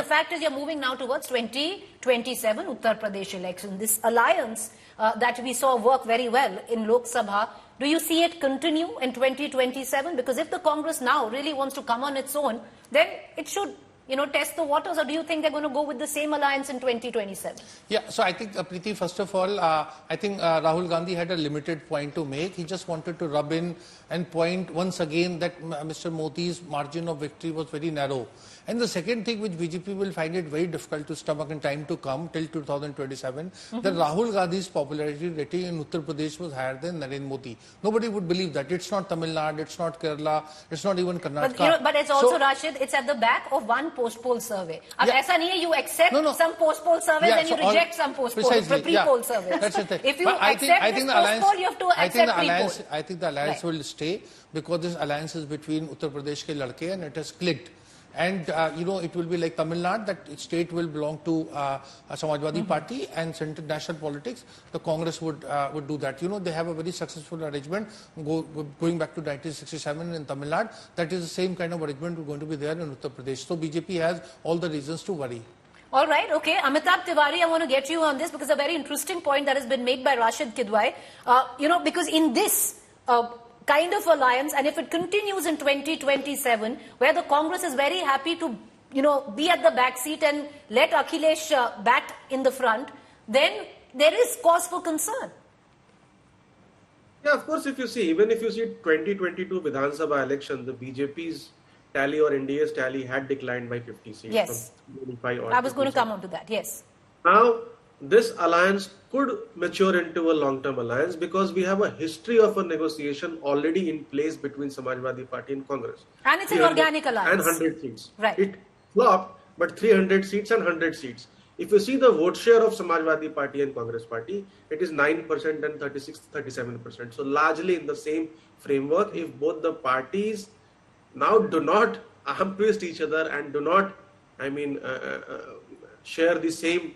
fact is you're moving now towards 2027 Uttar Pradesh election. This alliance that we saw work very well in Lok Sabha, do you see it continue in 2027? Because if the Congress now really wants to come on its own, then it should, test the waters, or do you think they're going to go with the same alliance in 2027? Yeah, so I think, Preeti, first of all, I think Rahul Gandhi had a limited point to make. He just wanted to rub in and point once again that Mr. Modi's margin of victory was very narrow. And the second thing which BJP will find it very difficult to stomach in time to come till 2027, that Rahul Gandhi's popularity rating in Uttar Pradesh was higher than Narendra Modi. Nobody would believe that. It's not Tamil Nadu, it's not Kerala, it's not even Karnataka. But it's also, Rashid, it's at the back of one post-poll survey. Aisa nahi hai, you accept some post-poll surveys and you reject some post-poll, pre-poll surveys. That's the thing. If you accept this post-poll, you have to accept pre-poll. I think the alliance will stay because this alliance is between Uttar Pradesh ke ladke and it has clicked. And, it will be like Tamil Nadu, that state will belong to Samajwadi Party, and central national politics, the Congress would do that. They have a very successful arrangement going back to 1967 in Tamil Nadu. That is the same kind of arrangement going to be there in Uttar Pradesh. So BJP has all the reasons to worry. All right, okay. Amitabh Tiwari, I want to get you on this because a very interesting point that has been made by Rashid Kidwai. Because in this kind of alliance, and if it continues in 2027, where the Congress is very happy to, be at the back seat and let Akhilesh bat in the front, then there is cause for concern. Yeah, of course, even if you see 2022 Vidhan Sabha election, the BJP's tally or NDA's tally had declined by 50 seats. Yes. I was going to come on to that, yes. Now, this alliance could mature into a long-term alliance because we have a history of a negotiation already in place between Samajwadi Party and Congress. And it's an organic alliance. And 100 seats. Right. It flopped, but 300 seats and 100 seats. If you see the vote share of Samajwadi Party and Congress Party, it is 9% and 36-37%. So largely in the same framework, if both the parties now do not arm twist each other and do not, share the same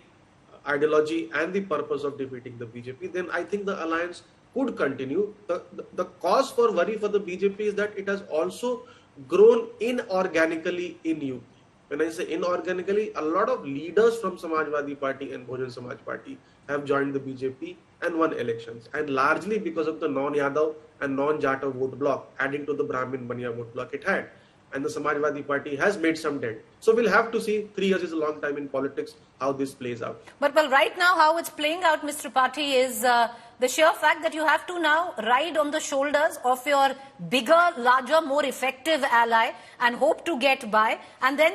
ideology and the purpose of defeating the BJP, then I think the alliance could continue. The cause for worry for the BJP is that it has also grown inorganically in UP. When I say inorganically, a lot of leaders from Samajwadi Party and Bahujan Samaj Party have joined the BJP and won elections, and largely because of the non-Yadav and non-Jata vote bloc, adding to the Brahmin Baniya vote bloc it had. And the Samajwadi Party has made some dent. So we'll have to see. 3 years is a long time in politics, how this plays out. But right now, how it's playing out, Mr. Tripathi, is the sheer fact that you have to now ride on the shoulders of your bigger, larger, more effective ally and hope to get by, and then,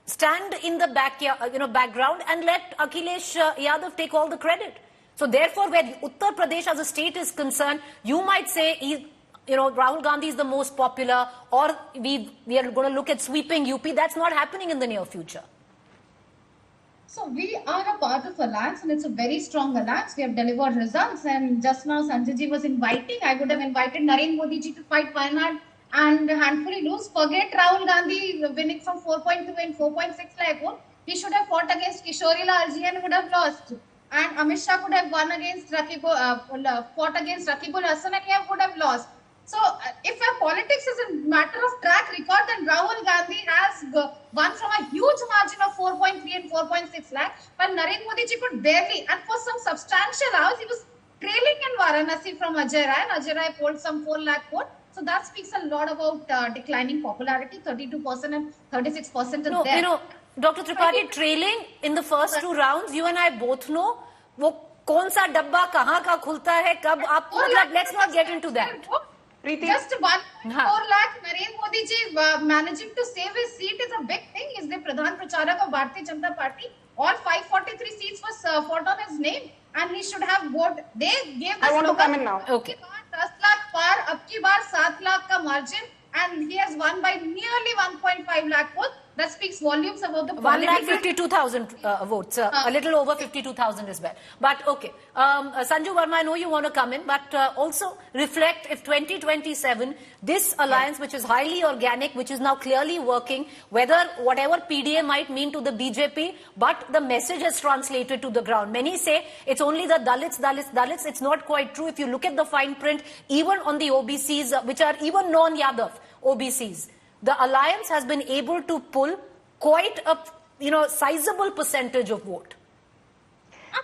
stand in the background and let Akhilesh Yadav take all the credit. So therefore, where Uttar Pradesh as a state is concerned, you might say Rahul Gandhi is the most popular, or we are going to look at sweeping UP. That's not happening in the near future. So we are a part of alliance, and it's a very strong alliance. We have delivered results, and just now Sanjay ji was inviting. I would have invited Narendra Modi ji to fight Wayanad and handfully lose. Forget Rahul Gandhi winning from 4.2 and 4.6 lakh vote. He should have fought against Kishori Lal ji and would have lost. And Amit Shah could have won against fought against Rakibul Hasan and would have lost. So, if our politics is a matter of track record, then Rahul Gandhi has won from a huge margin of 4.3 and 4.6 lakh, but Narendra Modi ji could barely, and for some substantial hours, he was trailing in Varanasi from Ajay Rai, and Ajay Rai polled some 4 lakh vote. So that speaks a lot about declining popularity. 32% and 36% is there. Dr. Tripathi, trailing in the first 2 rounds, you and I both know, वो कौन सा डब्बा कहाँ का खुलता है, कब आप, let's not get into that. Just 1.4 lakh, Narendra Modi ji managing to save his seat is a big thing. He's the Pradhan Pracharak of Bharatiya Janata Party. All 543 seats was fought on his name, and he should have voted. They gave this. I want to come in now. Okay. 10 lakh par, ab ki baar 7 lakh ka margin, and he has won by nearly 1.5 lakh votes. That speaks volumes about the politics. 1,52,000 votes. A little over 52,000 as well. But okay. Sanju Verma, I know you want to come in, but also reflect if 2027, this alliance, which is highly organic, which is now clearly working, whatever PDA might mean to the BJP, but the message has translated to the ground. Many say it's only the Dalits. It's not quite true. If you look at the fine print, even on the OBCs, which are even non-Yadav OBCs, the alliance has been able to pull quite a sizable percentage of vote.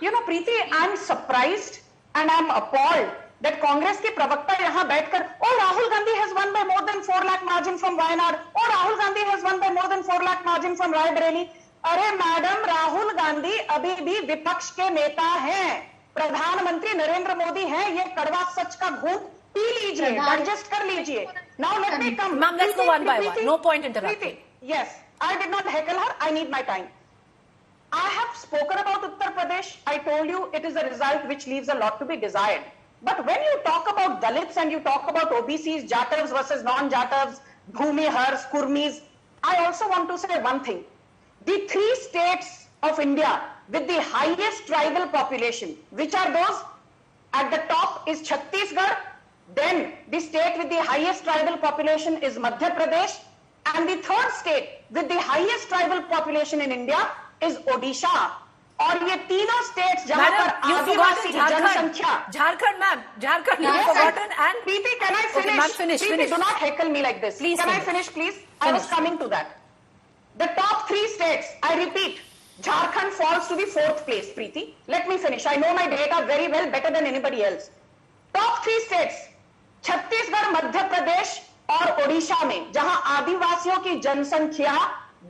Preeti, I'm surprised and I'm appalled that Congress की प्रवक्ता यहाँ बैठकर, oh, Rahul Gandhi has won by more than 4 lakh margin from Wayanad, oh, Rahul Gandhi has won by more than 4 lakh margin from Raebareli. अरे madam, Rahul Gandhi अभी भी विपक्ष के नेता हैं, प्रधानमंत्री नरेंद्र मोदी हैं, ये कड़वा सच का घूंट पी लीजिए, डाइजेस्ट कर लीजिए. Now let me come. Ma'am, let's go one by one. No point interrupting. Yes, I did not heckle her. I need my time. I have spoken about Uttar Pradesh. I told you it is a result which leaves a lot to be desired. But when you talk about Dalits and you talk about OBCs, Jatavs versus non-Jatavs, Bhumihars, Kurmis, I also want to say one thing. The 3 states of India with the highest tribal population, which are those? At the top is Chhattisgarh, then the state with the highest tribal population is Madhya Pradesh, and the 3rd state with the highest tribal population in India is Odisha. और ये तीनों states जहां पर आदिवासी जनसंख्या, Jharkhand, ma'am, Jharkhand, yes, you've forgotten. And Preeti, can I finish? Okay, ma'am, finish. Preeti, do not heckle me like this. Please can finish. I finish, please? I was coming to that. The top 3 states, I repeat, Jharkhand falls to the 4th place, Preeti. Let me finish. I know my data very well, better than anybody else. Top 3 states, Chhattisgarh, Madhya Pradesh और ओडिशा में, जहां आदिवासियों की जनसंख्या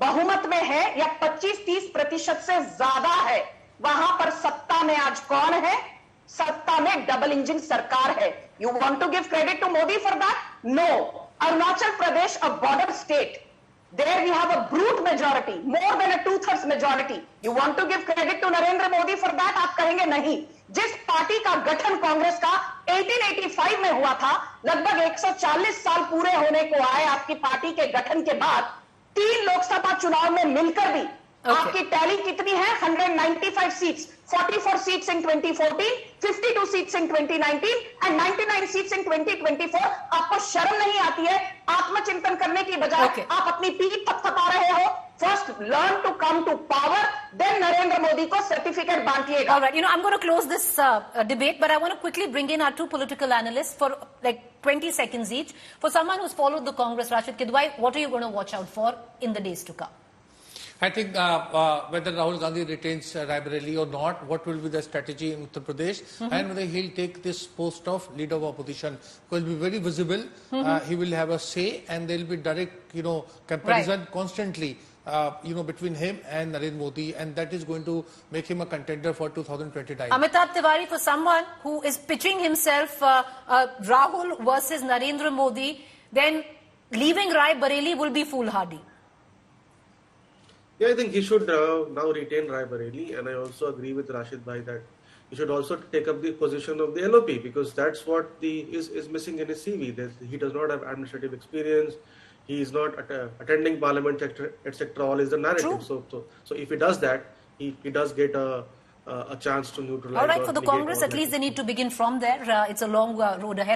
बहुमत में है या 25-30% से ज्यादा है, वहां पर सत्ता में आज कौन है? सत्ता में डबल इंजन सरकार है. You want to give credit to Modi for that? No. Arunachal Pradesh, a border state, there we have a brute majority, more than a 2/3 majority. You want to give credit to Narendra Modi for that? आप कहेंगे नहीं. जिस party का गठन कांग्रेस का 1885 में हुआ था, लगभग 140 साल पूरे होने को आए आपकी पार्टी के गठन के बाद, 3 लोकसभा चुनाव में मिलकर भी आपकी टैली कितनी है? 195 seats, 44 seats in 2014, 52 seats in 2019 and 99 seats in 2024. आपको शर्म नहीं आती है? आत्मचिंतन करने की बजाय आप अपनी पीठ थपथपा रहे हो. First, learn to come to power, then Narendra Modi को certificate बांटिएगा. All right, I'm going to close this debate, but I want to quickly bring in our 2 political analysts for like 20 seconds each. For someone who's followed the Congress, Rashid Kidwai, what are you going to watch out for in the days to come? I think whether Rahul Gandhi retains Raebareli or not, what will be the strategy in Uttar Pradesh, and whether he'll take this post of leader of opposition, because he'll be very visible, he will have a say, and there will be direct, comparison constantly, between him and Narendra Modi, and that is going to make him a contender for 2029. Amitabh Tiwari, for someone who is pitching himself Rahul versus Narendra Modi, then leaving Raebareli will be foolhardy. Yeah, I think he should now retain Raebareli, and I also agree with Rashid Bhai that he should also take up the position of the LOP, because that's what is missing in his CV. He does not have administrative experience. He is not attending parliament, etc. All is the narrative. So if he does that, he does get a chance to neutralize. All right, for the Congress, at least they need to begin from there. It's a long road ahead.